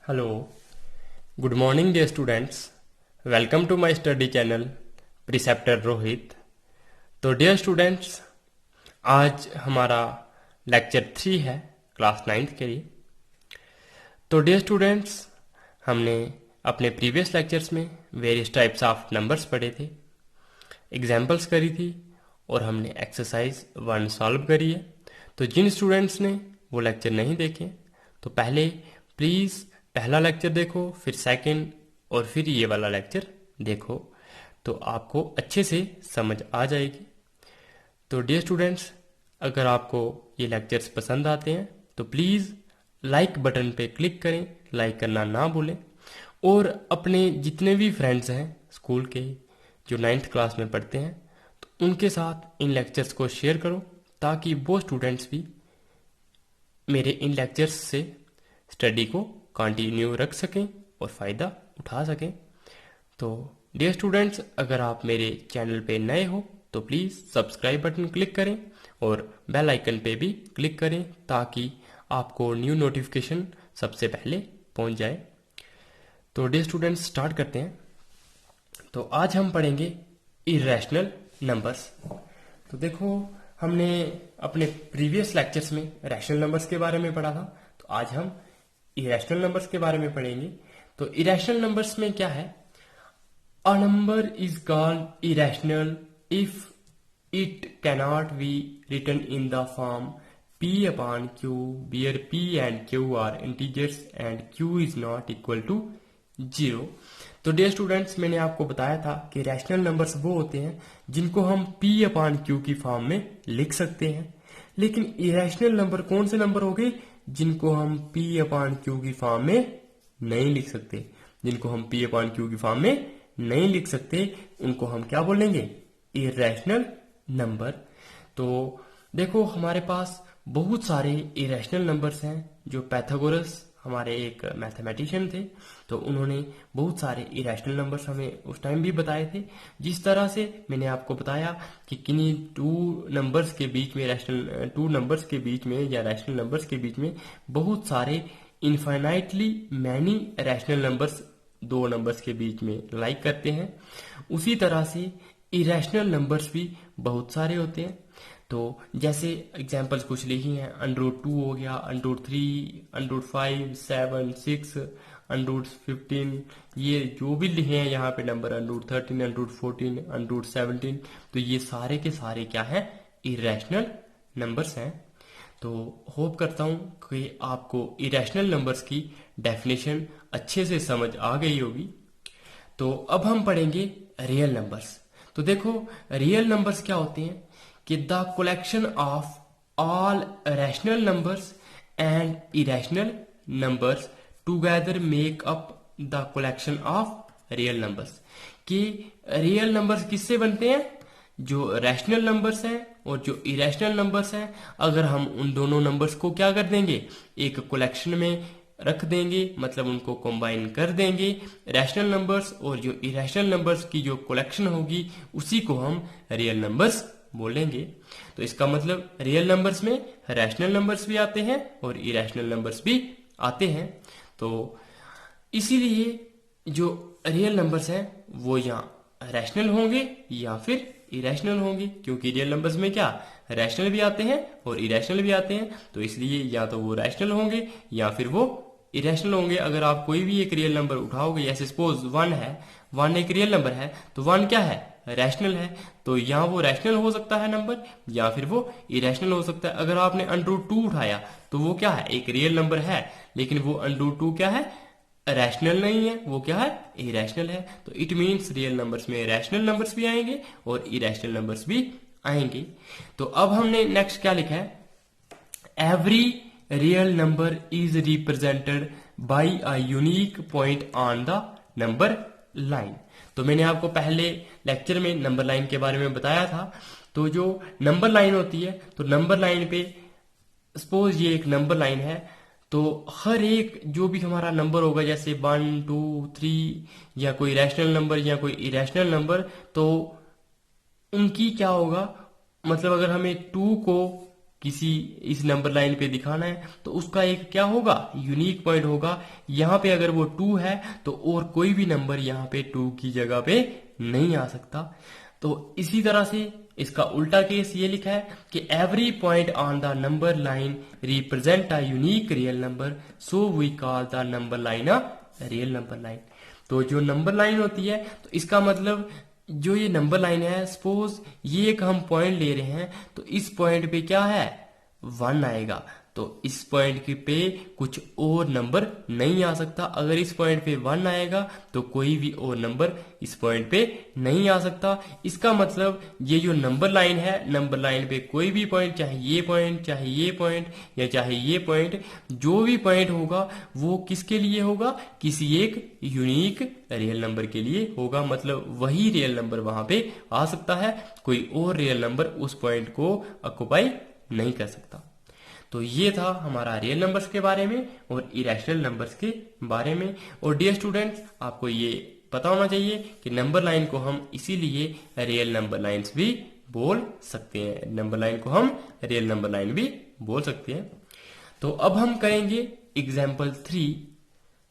Hello, good morning dear students. Welcome to my study channel Preceptor Rohit. तो dear students, आज हमारा lecture 3 है class 9th के लिए। तो डियर स्टूडेंट्स, हमने अपने प्रीवियस लेक्चर्स में वेरियस टाइप्स ऑफ नंबर्स पढ़े थे, एग्जाम्पल्स करी थी और हमने एक्सरसाइज 1 सॉल्व करी है। तो जिन स्टूडेंट्स ने वो लेक्चर नहीं देखे तो पहले प्लीज़ पहला लेक्चर देखो, फिर सेकंड और फिर ये वाला लेक्चर देखो, तो आपको अच्छे से समझ आ जाएगी। तो डियर स्टूडेंट्स, अगर आपको ये लेक्चर्स पसंद आते हैं तो प्लीज़ लाइक बटन पे क्लिक करें, लाइक करना ना भूलें और अपने जितने भी फ्रेंड्स हैं स्कूल के जो 9th क्लास में पढ़ते हैं तो उनके साथ इन लेक्चर्स को शेयर करो ताकि वो स्टूडेंट्स भी मेरे इन लेक्चर्स से स्टडी को कंटिन्यू रख सकें और फ़ायदा उठा सकें। तो डियर स्टूडेंट्स, अगर आप मेरे चैनल पे नए हो तो प्लीज़ सब्सक्राइब बटन क्लिक करें और बेल आइकन पे भी क्लिक करें ताकि आपको न्यू नोटिफिकेशन सबसे पहले पहुंच जाए। तो डियर स्टूडेंट्स, स्टार्ट करते हैं। तो आज हम पढ़ेंगे इरेशनल नंबर्स। तो देखो, हमने अपने प्रीवियस लेक्चर्स में रैशनल नंबर्स के बारे में पढ़ा था, तो आज हम इरेशनल नंबर्स के बारे में पढ़ेंगे। तो इरेशनल नंबर्स में क्या है? A number is called irrational if it cannot be written in the form p upon q where p and q are integers and q is not equal to 0। तो dear students, मैंने आपको बताया था कि rational numbers वो होते हैं जिनको हम p अपॉन q की फॉर्म में लिख सकते हैं, लेकिन इरेशनल नंबर कौन से नंबर हो गए जिनको हम p अपॉन q की फॉर्म में नहीं लिख सकते। जिनको हम p अपॉन q की फॉर्म में नहीं लिख सकते उनको हम क्या बोलेंगे? Irrational number. तो देखो, हमारे पास बहुत सारे इरेशनल नंबर्स हैं। जो पाइथागोरस हमारे एक मैथमेटिशियन थे, तो उन्होंने बहुत सारे इरेशनल नंबर्स हमें उस टाइम भी बताए थे। जिस तरह से मैंने आपको बताया कि किन्हीं टू नंबर्स के बीच में या रैशनल नंबर्स के बीच में बहुत सारे इनफाइनाइटली मैनी रैशनल नंबर्स दो नंबर्स के बीच में लाइक करते हैं, उसी तरह से इरेशनल नंबर्स भी बहुत सारे होते हैं। तो जैसे एग्जांपल्स कुछ लिखी हैं, √2 हो गया, √3, √5, 7, 6, √15, ये जो भी लिखे हैं यहाँ पे नंबर, √13, √14, √17, तो ये सारे के सारे क्या हैं? इरेशनल नंबर्स हैं। तो होप करता हूँ कि आपको इरेशनल नंबर्स की डेफिनेशन अच्छे से समझ आ गई होगी। तो अब हम पढ़ेंगे रियल नंबर्स। तो देखो, रियल नंबर्स क्या होते हैं कि the collection of all rational numbers and irrational numbers together make up the collection of real numbers. कि रियल नंबर्स किससे बनते हैं? जो रैशनल नंबर्स हैं और जो इरेशनल नंबर्स हैं, अगर हम उन दोनों नंबर्स को क्या कर देंगे? एक कलेक्शन में रख देंगे, मतलब उनको कंबाइन कर देंगे। रैशनल नंबर्स और जो इरेशनल नंबर्स की जो कलेक्शन होगी उसी को हम रियल नंबर्स बोलेंगे। तो इसका मतलब रियल नंबर्स में रैशनल नंबर्स भी आते हैं और इरेशनल नंबर्स भी आते हैं। तो इसीलिए जो रियल नंबर्स हैं वो यहाँ रैशनल होंगे या फिर इरेशनल होंगे, क्योंकि रियल नंबर्स में क्या रैशनल भी आते हैं और इरेशनल भी आते हैं। तो इसलिए या तो वो रैशनल होंगे या फिर वो इरेशनल होंगे। अगर आप कोई भी एक रियल नंबर उठाओगे, जैसे सपोज 1 है, 1 एक रियल नंबर है, तो 1 क्या है? रैशनल है। तो यहाँ वो रैशनल हो सकता है नंबर या फिर वो इरेशनल हो सकता है। अगर आपने √2 उठाया तो वो क्या है? एक रियल नंबर है, लेकिन वो √2 क्या है? रैशनल नहीं है, वो क्या है? इरेशनल है। तो इट मीन्स रियल नंबर्स में रैशनल नंबर्स भी आएंगे और इरेशनल नंबर्स भी आएंगे। तो अब हमने नेक्स्ट क्या लिखा है? Every real number is represented by a unique point on the number line. तो मैंने आपको पहले लेक्चर में नंबर लाइन के बारे में बताया था। तो जो नंबर लाइन होती है, तो नंबर लाइन पे सपोज ये एक नंबर लाइन है, तो हर एक जो भी हमारा नंबर होगा, जैसे 1, 2, 3 या कोई रैशनल नंबर या कोई इरेशनल नंबर, तो उनकी क्या होगा? मतलब अगर हमें 2 को किसी इस नंबर लाइन पे दिखाना है तो उसका एक क्या होगा, यूनिक पॉइंट होगा। यहाँ पे अगर वो 2 है तो और कोई भी नंबर यहाँ पे 2 की जगह पे नहीं आ सकता। तो इसी तरह से इसका उल्टा केस ये लिखा है कि every point on the number line represent a unique real number, so we call the number line a real number line. तो जो नंबर लाइन होती है तो इसका मतलब जो ये नंबर लाइन है, सपोज ये एक हम पॉइंट ले रहे हैं तो इस पॉइंट पे क्या है, 1 आएगा। तो इस पॉइंट के पे कुछ और नंबर नहीं आ सकता। अगर इस पॉइंट पे 1 आएगा तो कोई भी और नंबर इस पॉइंट पे नहीं आ सकता। इसका मतलब ये जो नंबर लाइन है, नंबर लाइन पे कोई भी पॉइंट, चाहे ये पॉइंट, चाहे ये पॉइंट या चाहे ये पॉइंट, जो भी पॉइंट होगा वो किसके लिए होगा, किसी एक यूनिक रियल नंबर के लिए होगा। मतलब वही रियल नंबर वहां पे आ सकता है, कोई और रियल नंबर उस पॉइंट को ऑक्युपाई नहीं कर सकता। तो ये था हमारा रियल नंबर्स के बारे में और इरेशनल नंबर्स के बारे में। और डियर स्टूडेंट्स, आपको ये पता होना चाहिए कि नंबर लाइन को हम इसीलिए रियल नंबर लाइन्स भी बोल सकते हैं। नंबर लाइन को हम रियल नंबर लाइन भी बोल सकते हैं। तो अब हम करेंगे एग्जाम्पल 3।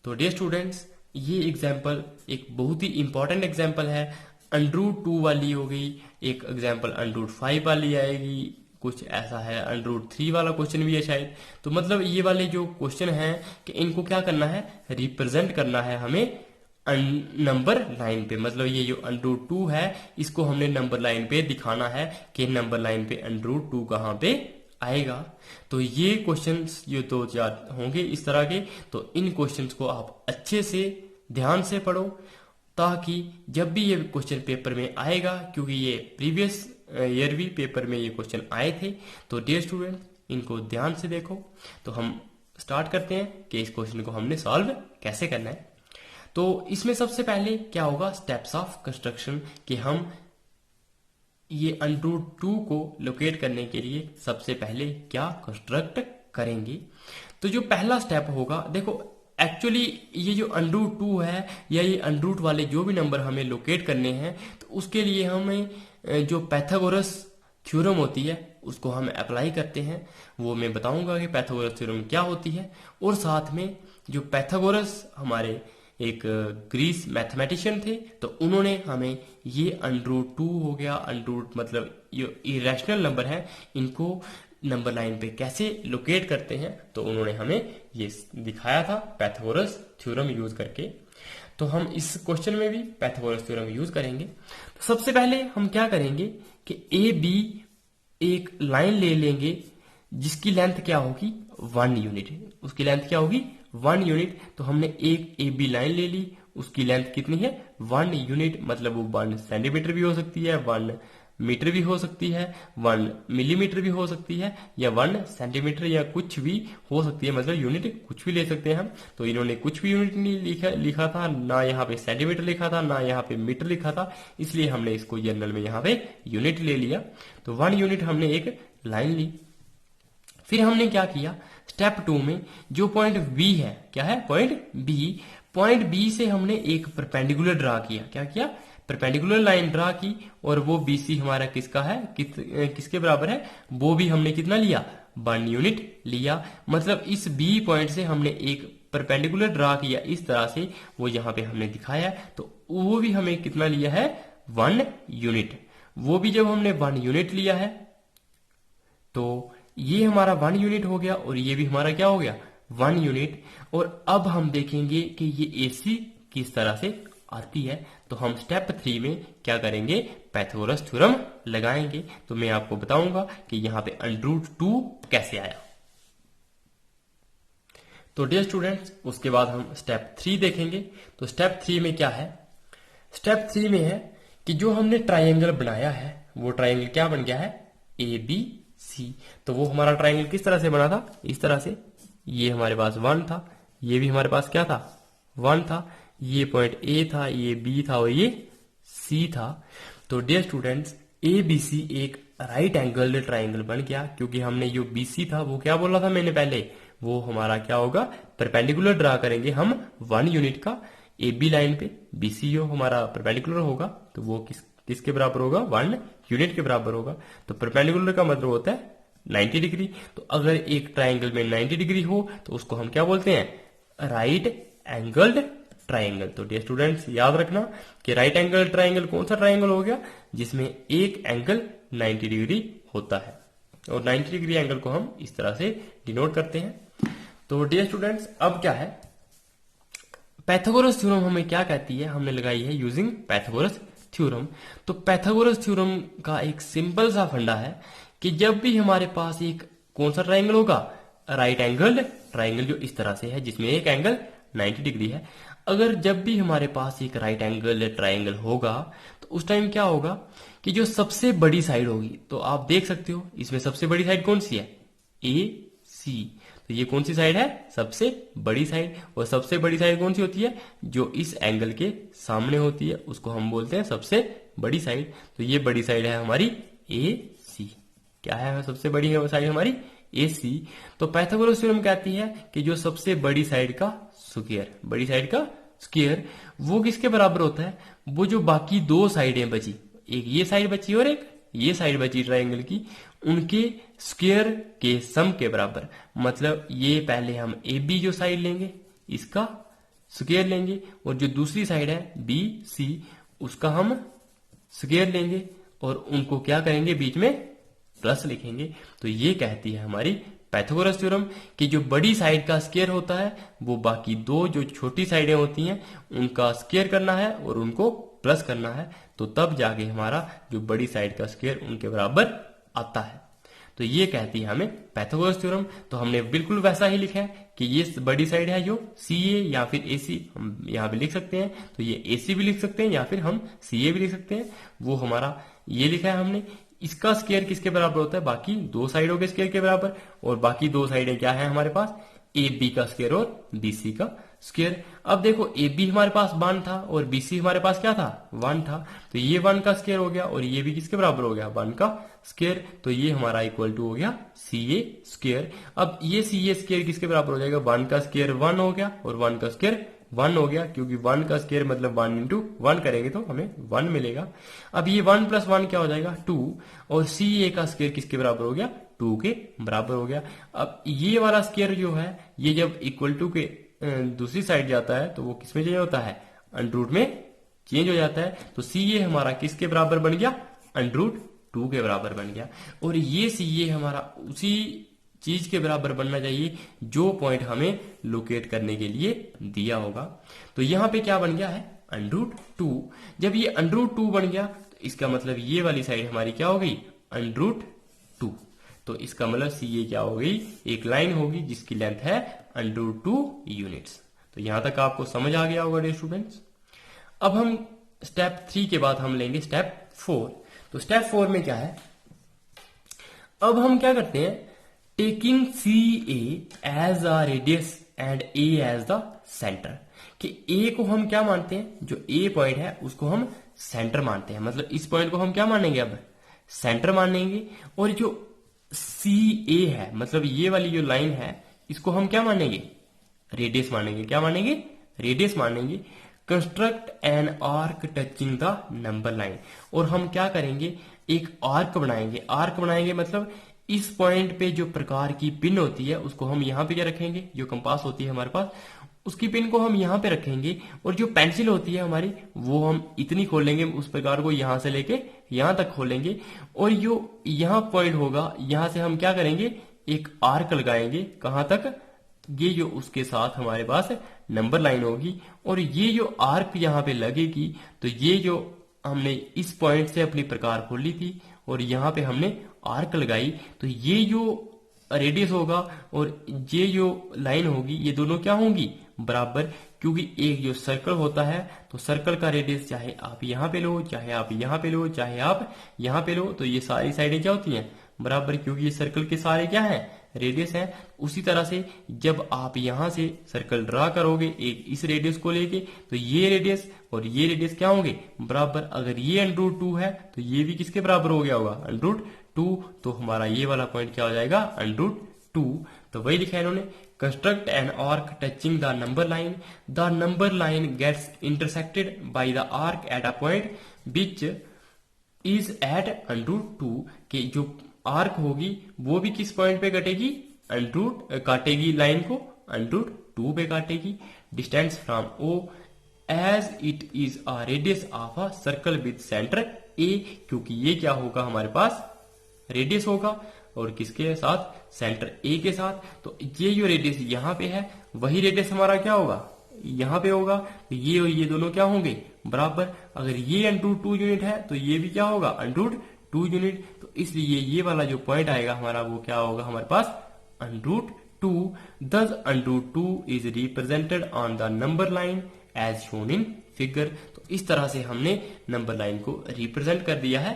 तो डियर स्टूडेंट्स, ये एग्जाम्पल एक बहुत ही इंपॉर्टेंट एग्जाम्पल है। √2 वाली हो गई, एक एग्जाम्पल √5 वाली आएगी, कुछ ऐसा है √3 वाला क्वेश्चन भी है शायद। तो मतलब ये वाले जो क्वेश्चन हैं कि इनको क्या करना है, रिप्रेजेंट करना है हमें नंबर लाइन पे। मतलब ये जो √2 है इसको हमने नंबर लाइन पे दिखाना है कि नंबर लाइन पे √2 कहाँ पे आएगा। तो ये क्वेश्चंस जो 2-4 होंगे इस तरह के, तो इन क्वेश्चंस को आप अच्छे से ध्यान से पढ़ो ताकि जब भी ये क्वेश्चन पेपर में आएगा, क्योंकि ये प्रीवियस ईयर भी पेपर में ये क्वेश्चन आए थे। तो डियर स्टूडेंट, इनको ध्यान से देखो। तो हम स्टार्ट करते हैं कि इस क्वेश्चन को हमने सॉल्व कैसे करना है। तो इसमें सबसे पहले क्या होगा, स्टेप्स ऑफ कंस्ट्रक्शन, कि हम ये √2 को लोकेट करने के लिए सबसे पहले क्या कंस्ट्रक्ट करेंगे। तो जो पहला स्टेप होगा, देखो एक्चुअली ये जो √2 है या ये √2 वाले जो भी नंबर हमें लोकेट करने हैं तो उसके लिए हमें जो पाइथागोरस थ्योरम होती है उसको हम अप्लाई करते हैं। वो मैं बताऊंगा कि पाइथागोरस थ्योरम क्या होती है। और साथ में जो पाइथागोरस हमारे एक ग्रीस मैथमेटिशियन थे, तो उन्होंने हमें ये √2 हो गया, मतलब ये इरेशनल नंबर है, इनको नंबर लाइन पे कैसे लोकेट करते हैं तो उन्होंने हमें ये दिखाया था पाइथागोरस थ्योरम यूज करके। तो हम इस क्वेश्चन में भी पाइथागोरस थ्योरम यूज करेंगे। तो सबसे पहले हम क्या करेंगे कि ए बी एक लाइन ले लेंगे जिसकी लेंथ क्या होगी, 1 यूनिट। उसकी लेंथ क्या होगी, 1 यूनिट। तो हमने एक ए बी लाइन ले ली, उसकी लेंथ कितनी है, 1 यूनिट। मतलब वो 1 सेंटीमीटर भी हो सकती है, 1 मीटर भी हो सकती है, 1 मिलीमीटर भी हो सकती है, या 1 सेंटीमीटर या कुछ भी हो सकती है। मतलब यूनिट कुछ भी ले सकते हैं हम। तो इन्होंने कुछ भी यूनिट नहीं लिखा था, ना यहाँ पे सेंटीमीटर लिखा था, ना यहाँ पे मीटर लिखा था, इसलिए हमने इसको जनरल में यहाँ पे यूनिट ले लिया। तो 1 यूनिट हमने एक लाइन ली। फिर हमने क्या किया, स्टेप 2 में जो पॉइंट बी है, क्या है, पॉइंट बी से हमने एक परपेंडिकुलर ड्रा किया। क्या किया, परपेंडिकुलर लाइन ड्रा की, और वो BC हमारा किसका है, किसके बराबर है, वो भी हमने कितना लिया, 1 यूनिट लिया। मतलब इस B पॉइंट से हमने एक परपेंडिकुलर ड्रा किया इस तरह से, वो यहाँ पे हमने दिखाया, तो वो भी हमें कितना लिया है, 1 यूनिट। वो भी जब हमने 1 यूनिट लिया है तो ये हमारा 1 यूनिट हो गया, और ये भी हमारा क्या हो गया, 1 यूनिट। और अब हम देखेंगे कि ये AC किस तरह से आती है। तो हम स्टेप 3 में क्या करेंगे, पाइथागोरस थ्योरम लगाएंगे। तो मैं आपको बताऊंगा कि यहाँ पे √2 कैसे आया। तो डियर स्टूडेंट्स, उसके बाद हम स्टेप 3 देखेंगे। तो स्टेप 3 में क्या है, स्टेप 3 में है कि जो हमने ट्राइंगल बनाया है वो ट्राइंगल क्या बन गया है, ABC। तो वो हमारा ट्राइंगल किस तरह से बना था, इस तरह से। ये हमारे पास 1 था, ये भी हमारे पास क्या था, 1 था, ये पॉइंट A था, ये B था और ये C था। तो डियर स्टूडेंट्स, ABC एक राइट एंगल ट्राइंगल बन गया, क्योंकि हमने जो BC था वो क्या बोला था मैंने पहले, वो हमारा क्या होगा, परपेंडिकुलर ड्रा करेंगे हम 1 यूनिट का AB लाइन पे। BC जो हमारा परपेंडिकुलर होगा तो वो किसके बराबर होगा, 1 यूनिट के बराबर होगा। तो परपेंडिकुलर का मतलब होता है 90 डिग्री। तो अगर एक ट्राइंगल में 90 डिग्री हो तो उसको हम क्या बोलते हैं, राइट एंगल्ड ट्राइंगल। तो डियर स्टूडेंट्स याद रखना कि राइट एंगल ट्राइंगल कौन सा ट्राइंगल हो गया, जिसमें एक एंगल 90 डिग्री होता है। और 90 डिग्री एंगल को हम इस तरह से डिनोट करते हैं। तो डियर स्टूडेंट्स अब क्या है, पाइथागोरस थ्योरम हमें क्या कहती है, हमने लगाई है यूजिंग पाइथागोरस थ्योरम। तो पाइथागोरस थ्योरम का एक सिंपल सा फंडा है कि जब भी हमारे पास एक कौन सा ट्राइंगल होगा, राइट एंगल ट्राइंगल, जो इस तरह से है जिसमें एक एंगल 90 डिग्री है, अगर जब भी हमारे पास एक राइट एंगल ट्राइंगल होगा तो उस टाइम क्या होगा कि जो सबसे बड़ी साइड होगी, तो आप देख सकते हो इसमें सबसे बड़ी साइड कौन सी है, ए सी। तो ये कौन सी साइड है, सबसे बड़ी साइड। और सबसे बड़ी साइड कौन सी होती है, जो इस एंगल के सामने होती है, उसको हम बोलते हैं सबसे बड़ी साइड। तो ये बड़ी साइड है हमारी ए सी। क्या है सबसे बड़ी साइड हमारी, ए सी। तो पाइथागोरस थ्योरम कहती है कि जो सबसे बड़ी साइड का स्क्वायर, बड़ी साइड का स्क्वायर वो किसके बराबर होता है, वो जो बाकी दो साइडें बची, एक ये साइड बची और एक ये साइड बची ट्राइंगल की, उनके स्क्वायर के सम के बराबर। मतलब ये पहले हम ए बी जो साइड लेंगे इसका स्क्वायर लेंगे, और जो दूसरी साइड है बी सी उसका हम स्क्वायर लेंगे, और उनको क्या करेंगे, बीच में प्लस लिखेंगे। तो ये कहती है हमारी पाइथागोरस थ्योरम कि जो बड़ी साइड का स्क्वायर होता है वो बाकी दो जो छोटी साइडें होती हैं उनका स्क्वायर करना है और उनको प्लस करना है, तो तब जाके हमारा जो बड़ी साइड का स्क्वायर उनके बराबर आता है। तो ये कहती है हमें पाइथागोरस थ्योरम। तो हमने बिल्कुल वैसा ही लिखा है कि ये बड़ी साइड है जो सी ए या फिर ए सी, हम यहाँ पे लिख सकते हैं। तो ये ए सी भी लिख सकते हैं या फिर हम सी ए भी लिख सकते हैं, वो हमारा ये लिखा है हमने। इसका स्क्वायर किसके बराबर होता है, बाकी दो साइडों के स्क्वायर के बराबर। और बाकी दो साइडें क्या है हमारे पास, ए बी का स्क्वायर और बी सी का स्क्वायर। अब देखो ए बी हमारे पास 1 था और बी सी हमारे पास क्या था, 1 था। तो ये 1 का स्क्वायर हो गया और ये भी किसके बराबर हो गया, 1 का स्क्वायर। तो ये हमारा इक्वल टू हो गया सी ए स्क्वायर। अब ये सी ए स्क्वायर किसके बराबर हो जाएगा, 1 का स्क्वायर 1 हो गया और 1 का स्क्वायर 1 हो गया, क्योंकि 1 का स्क्वायर मतलब 1 इंटू 1 करेंगे तो हमें 1 मिलेगा। अब ये 1 प्लस 1 क्या हो जाएगा, 2। और सी ए का स्क्वायर किसके बराबर हो गया, 2 के बराबर हो गया। अब ये वाला स्क्वायर जो है ये जब इक्वल टू के दूसरी साइड जाता है तो वो किसमें चेंज होता है, अंडर में चेंज हो जाता है। तो सी ए हमारा किसके बराबर बन गया, √2 के बराबर बन गया। और ये सी ए हमारा उसी चीज के बराबर बनना चाहिए जो पॉइंट हमें लोकेट करने के लिए दिया होगा। तो यहां पे क्या बन गया है, √2। जब ये √2 बन गया तो इसका मतलब ये वाली साइड हमारी क्या हो गई, √2। तो इसका मतलब सी ए क्या हो गई, एक लाइन होगी जिसकी लेंथ है √2 यूनिट्स। तो यहां तक आपको समझ आ गया होगा डियर स्टूडेंट्स। अब हम स्टेप 3 के बाद हम लेंगे स्टेप 4। तो स्टेप 4 में क्या है, अब हम क्या करते हैं, taking C A as a radius and A as the centre. कि ए को हम क्या मानते हैं, जो ए पॉइंट है उसको हम सेंटर मानते हैं। मतलब इस पॉइंट को हम क्या मानेंगे, अब सेंटर मानेंगे। और जो सी ए है मतलब ये वाली जो लाइन है इसको हम क्या मानेंगे, रेडियस मानेंगे। क्या मानेंगे, रेडियस मानेंगे। Construct an arc touching the number line. और हम क्या करेंगे, एक आर्क बनाएंगे। आर्क बनाएंगे मतलब इस पॉइंट पे जो प्रकार की पिन होती है उसको हम यहाँ पे क्या रखेंगे, जो कंपास होती है हमारे पास उसकी पिन को हम यहाँ पे रखेंगे। और जो पेंसिल होती है हमारी वो हम इतनी खोलेंगे, उस प्रकार को यहां से लेके यहां तक खोलेंगे। और जो यहाँ पॉइंट होगा यहां से हम क्या करेंगे, एक आर्क लगाएंगे। कहां तक, ये जो उसके साथ हमारे पास नंबर लाइन होगी। और ये जो आर्क यहाँ पे लगेगी तो ये जो हमने इस पॉइंट से अपनी प्रकार खोली थी और यहाँ पे हमने आर्क लगाई, तो ये जो रेडियस होगा और ये जो लाइन होगी ये दोनों क्या होंगी, बराबर। क्योंकि एक जो सर्कल होता है तो सर्कल का रेडियस चाहे आप यहाँ पे लो, चाहे आप यहाँ पे लो, चाहे आप यहाँ पे लो, तो ये सारी साइडें क्या होती हैं, बराबर। क्योंकि ये सर्कल के सारे क्या हैं, रेडियस है। उसी तरह से जब आप यहां से सर्कल ड्रा करोगे एक इस रेडियस को लेके, तो ये रेडियस और ये रेडियस क्या होंगे, बराबर। अगर ये √2 है तो ये भी किसके बराबर हो गया होगा, √2। तो हमारा ये वाला पॉइंट क्या हो जाएगा, √2। तो वही लिखा है इन्होंने, construct an arc touching the number line. The number line gets intersected by the arc at a point which is at √2। के जो आर्क होगी वो भी किस पॉइंट पे कटेगी, काटेगी लाइन को √2 पे काटेगी। Distance from O as it is a radius of a circle with centre A, क्योंकि ये क्या होगा हमारे पास रेडियस होगा और किसके साथ, सेंटर A के साथ। तो ये जो रेडियस यहाँ पे है वही रेडियस हमारा क्या होगा, यहाँ पे होगा। तो ये और ये दोनों क्या होंगे, बराबर। अगर ये √2 यूनिट है तो ये भी क्या होगा, √2 यूनिट। तो इसलिए ये वाला जो पॉइंट आएगा हमारा वो क्या होगा हमारे पास, √2। Thus √2 is represented on the number line as shown in figure। तो इस तरह से हमने नंबर लाइन को रिप्रेजेंट कर दिया है,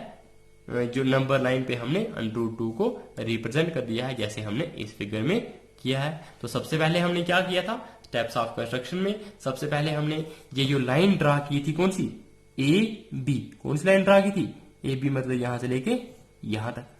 जो नंबर लाइन पे हमने √2 को रिप्रेजेंट कर दिया है जैसे हमने इस फिगर में किया है। तो सबसे पहले हमने क्या किया था, स्टेप्स ऑफ कंस्ट्रक्शन में सबसे पहले हमने ये जो लाइन ड्रा की थी कौन सी, AB, कौन सी लाइन ड्रा की थी, AB मतलब यहां से लेके यहां तक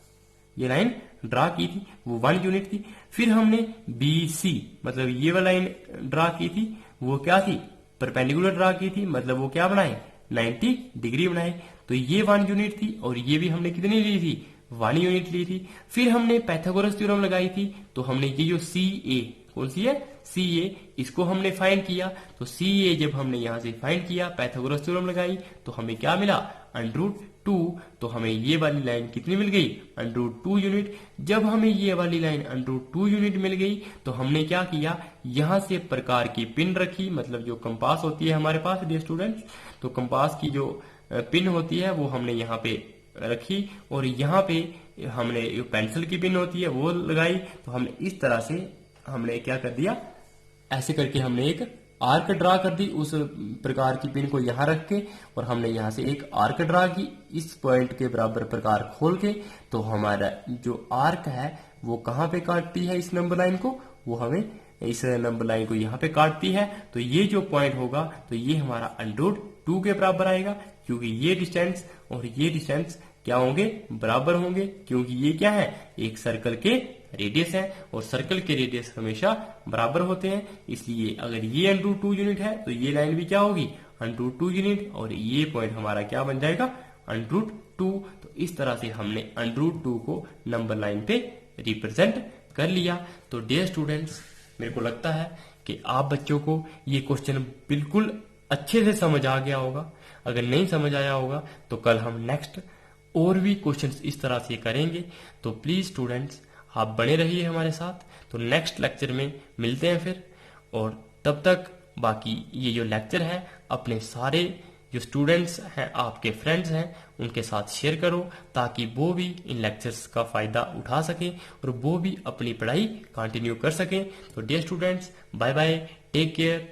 ये लाइन ड्रा की थी, वो 1 यूनिट थी। फिर हमने BC मतलब ये वाला लाइन ड्रा की थी, वो क्या थी, परपेंडिकुलर ड्रा की थी, मतलब वो क्या बनाए, 90 डिग्री बनाए। तो ये 1 यूनिट थी और ये भी हमने कितनी ली थी, 1 यूनिट ली थी। फिर हमने पाइथागोरस थ्योरम लगाई थी, तो हमने ये जो CA, कौन सी है, CA, इसको हमने फाइंड किया। तो CA जब हमने यहां से फाइंड किया, पाइथागोरस थ्योरम लगाई, तो हमें क्या मिला, √2। तो हमें ये वाली लाइन कितनी मिल गई, √2 यूनिट। जब हमें ये वाली लाइन √2 यूनिट मिल गई तो हमने क्या किया, यहां से प्रकार की पिन रखी, मतलब जो कंपास होती है हमारे पास डियर स्टूडेंट्स, तो कंपास की जो पिन होती है वो हमने यहाँ पे रखी और यहाँ पे हमने जो पेंसिल की पिन होती है वो लगाई। तो हमने इस तरह से हमने क्या कर दिया, ऐसे करके हमने एक आर्क ड्रा कर दी उस प्रकार की पिन को यहाँ रख के, और हमने यहाँ से एक आर्क ड्रा की इस पॉइंट के बराबर प्रकार खोल के। तो हमारा जो आर्क है वो कहाँ पे काटती है इस नंबर लाइन को, वो हमें इस नंबर लाइन को यहाँ पे काटती है। तो ये जो पॉइंट होगा तो ये हमारा √2 के बराबर आएगा, क्योंकि ये डिस्टेंस और ये डिस्टेंस क्या होंगे, बराबर होंगे, क्योंकि ये क्या है, एक सर्कल के रेडियस है और सर्कल के रेडियस हमेशा बराबर होते हैं। इसलिए अगर ये √2 यूनिट है तो ये लाइन भी क्या होगी, √2 यूनिट, और ये पॉइंट हमारा क्या बन जाएगा, √2। तो इस तरह से हमने √2 को नंबर लाइन पे रिप्रेजेंट कर लिया। तो डियर स्टूडेंट्स, मेरे को लगता है कि आप बच्चों को ये क्वेश्चन बिल्कुल अच्छे से समझ आ गया होगा। अगर नहीं समझ आया होगा तो कल हम नेक्स्ट और भी क्वेश्चंस इस तरह से करेंगे। तो प्लीज स्टूडेंट्स आप बने रहिए हमारे साथ। तो नेक्स्ट लेक्चर में मिलते हैं फिर, और तब तक बाकी ये जो लेक्चर है अपने सारे जो स्टूडेंट्स हैं, आपके फ्रेंड्स हैं, उनके साथ शेयर करो, ताकि वो भी इन लेक्चर्स का फायदा उठा सकें और वो भी अपनी पढ़ाई कंटिन्यू कर सकें। तो dear students, bye bye, take care.